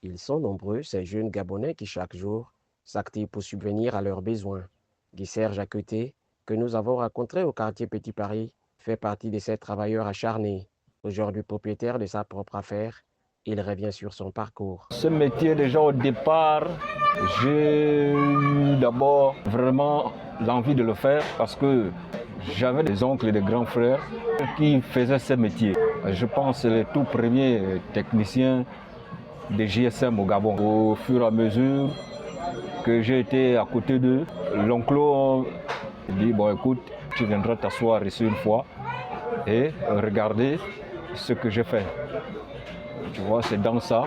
Ils sont nombreux, ces jeunes Gabonais qui chaque jour s'activent pour subvenir à leurs besoins. Guy-Serge Aketé, que nous avons rencontré au quartier Petit Paris, fait partie de ces travailleurs acharnés. Aujourd'hui propriétaire de sa propre affaire, il revient sur son parcours. Ce métier, déjà au départ, j'ai eu d'abord vraiment l'envie de le faire parce que j'avais des oncles et des grands frères qui faisaient ce métier. Je pense que c'est les tout premiers techniciens des GSM au Gabon. Au fur et à mesure que j'ai été à côté d'eux, l'oncle dit bon écoute, tu viendras t'asseoir ici une fois et regarder ce que j'ai fait. Tu vois, c'est dans ça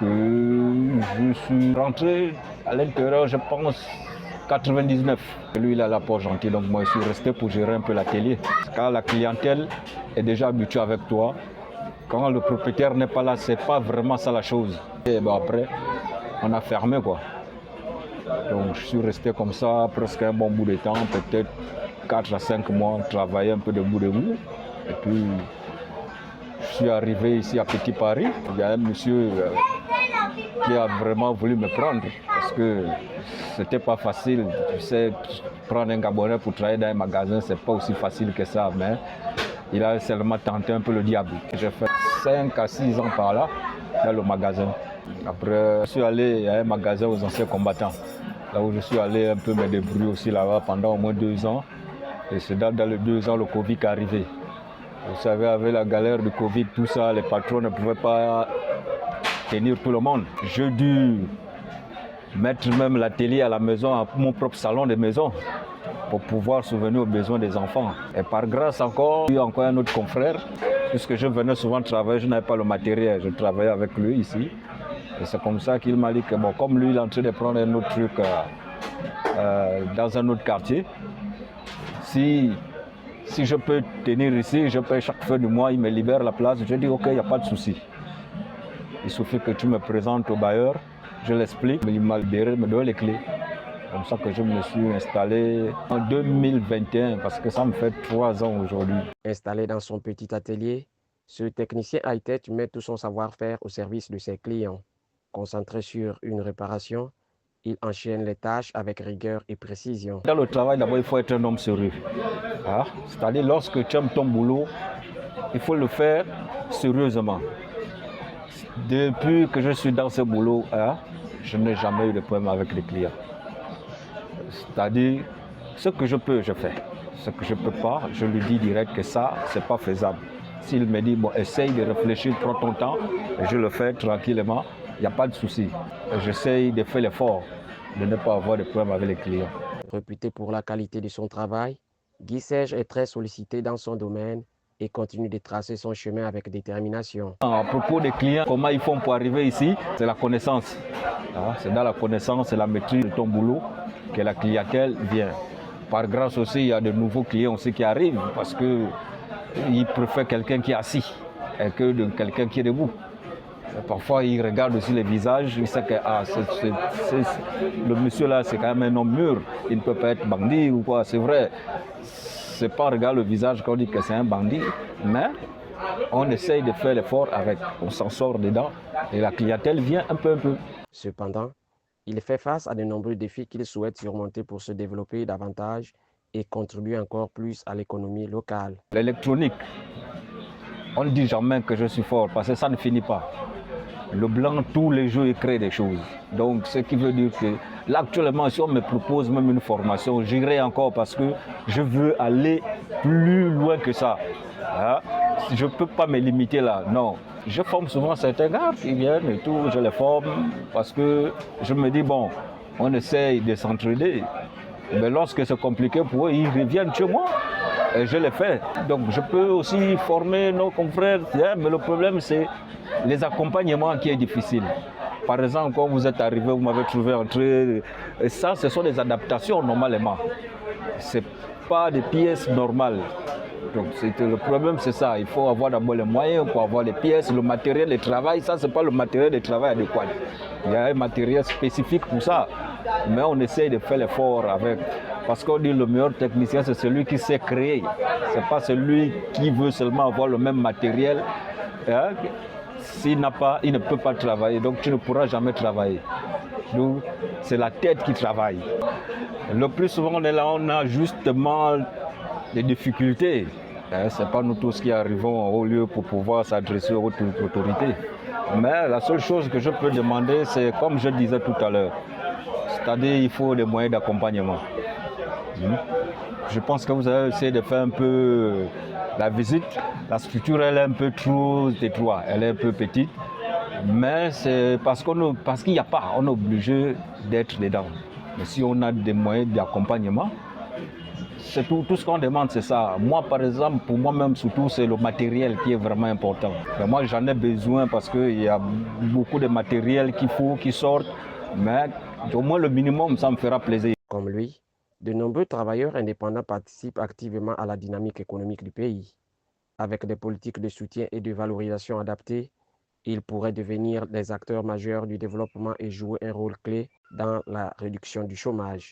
que je suis rentré à l'intérieur, je pense, 99. Lui, il a la porte gentille, donc moi, je suis resté pour gérer un peu l'atelier. Quand la clientèle est déjà habituée avec toi, quand le propriétaire n'est pas là, c'est pas vraiment ça la chose. Et ben après, on a fermé quoi. Donc je suis resté comme ça presque un bon bout de temps, peut-être 4 à 5 mois, travailler un peu de bout. Et puis, je suis arrivé ici à Petit Paris. Il y a un monsieur qui a vraiment voulu me prendre parce que c'était pas facile. Tu sais, prendre un Gabonais pour travailler dans un magasin, c'est pas aussi facile que ça. Mais il a seulement tenté un peu le diable. J'ai fait 5 à 6 ans par là dans le magasin. Après, je suis allé à un magasin aux anciens combattants. Là où je suis allé un peu me débrouiller aussi là-bas pendant au moins 2 ans. Et c'est dans les 2 ans le Covid est arrivé. Vous savez, avec la galère du Covid, tout ça, les patrons ne pouvaient pas tenir tout le monde. J'ai dû mettre même l'atelier à la maison, mon propre salon de maison, pour pouvoir subvenir aux besoins des enfants. Et par grâce encore, il y a encore un autre confrère, puisque je venais souvent travailler, je n'avais pas le matériel, je travaillais avec lui ici. Et c'est comme ça qu'il m'a dit que bon, comme lui, il est en train de prendre un autre truc dans un autre quartier, si je peux tenir ici, je paye chaque fin du mois, il me libère la place. Je dis ok, il n'y a pas de souci. Il suffit que tu me présentes au bailleur, je l'explique, il m'a libéré, il me donne les clés. C'est comme ça que je me suis installé en 2021, parce que ça me fait 3 ans aujourd'hui. Installé dans son petit atelier, ce technicien high-tech met tout son savoir-faire au service de ses clients. Concentré sur une réparation, il enchaîne les tâches avec rigueur et précision. Dans le travail, d'abord, il faut être un homme sérieux. C'est-à-dire, lorsque tu aimes ton boulot, il faut le faire sérieusement. Depuis que je suis dans ce boulot, je n'ai jamais eu de problème avec les clients. C'est-à-dire, ce que je peux, je fais. Ce que je ne peux pas, je lui dis direct que ça, ce n'est pas faisable. S'il me dit, bon, essaye de réfléchir, prends ton temps, et je le fais tranquillement, il n'y a pas de souci. J'essaye de faire l'effort de ne pas avoir de problème avec les clients. Réputé pour la qualité de son travail, Guy-Serge est très sollicité dans son domaine et continue de tracer son chemin avec détermination. À propos des clients, comment ils font pour arriver ici, c'est la connaissance. C'est dans la connaissance et la maîtrise de ton boulot que la clientèle vient. Par grâce aussi, il y a de nouveaux clients aussi qui arrivent parce qu'ils préfèrent quelqu'un qui est assis et que de quelqu'un qui est debout. Et parfois, ils regardent aussi les visages, ils savent que le monsieur là, c'est quand même un homme mûr, il ne peut pas être bandit ou quoi, c'est vrai. C'est pas regarder le visage qu'on dit que c'est un bandit, mais on essaye de faire l'effort avec, on s'en sort dedans et la clientèle vient un peu. Cependant, il fait face à de nombreux défis qu'il souhaite surmonter pour se développer davantage et contribuer encore plus à l'économie locale. L'électronique, on ne dit jamais que je suis fort parce que ça ne finit pas. Le blanc, tous les jours, il crée des choses. Donc, ce qui veut dire que là, actuellement, si on me propose même une formation, j'irai encore parce que je veux aller plus loin que ça. Je ne peux pas me limiter là, non. Je forme souvent certains gars qui viennent et tout, je les forme parce que je me dis, bon, on essaye de s'entraider. Mais lorsque c'est compliqué pour eux, ils reviennent chez moi. Et je les fais. Donc, je peux aussi former nos confrères, mais le problème, c'est les accompagnements qui est difficile. Par exemple, quand vous êtes arrivé, vous m'avez trouvé entré. Et ça, ce sont des adaptations normalement. Ce n'est pas des pièces normales. Donc, le problème, c'est ça. Il faut avoir d'abord les moyens pour avoir les pièces, le matériel de travail. Ça, ce n'est pas le matériel de travail adéquat. Il y a un matériel spécifique pour ça. Mais on essaye de faire l'effort avec. Parce qu'on dit le meilleur technicien, c'est celui qui sait créer. Ce n'est pas celui qui veut seulement avoir le même matériel. S'il n'a pas, il ne peut pas travailler, donc tu ne pourras jamais travailler. Donc, c'est la tête qui travaille. Le plus souvent, on est là, on a justement des difficultés. Ce n'est pas nous tous qui arrivons au lieu pour pouvoir s'adresser aux autorités. Mais la seule chose que je peux demander, c'est comme je disais tout à l'heure, c'est-à-dire il faut des moyens d'accompagnement. Je pense que vous avez essayé de faire un peu la visite. La structure, elle est un peu trop étroite, elle est un peu petite. Mais c'est parce qu'il n'y a pas, on est obligé d'être dedans. Mais si on a des moyens d'accompagnement, c'est tout ce qu'on demande, c'est ça. Moi, par exemple, pour moi-même, surtout, c'est le matériel qui est vraiment important. Mais moi, j'en ai besoin parce qu'il y a beaucoup de matériel qui sortent. Mais au moins, le minimum, ça me fera plaisir. Comme lui, de nombreux travailleurs indépendants participent activement à la dynamique économique du pays. Avec des politiques de soutien et de valorisation adaptées, ils pourraient devenir des acteurs majeurs du développement et jouer un rôle clé dans la réduction du chômage.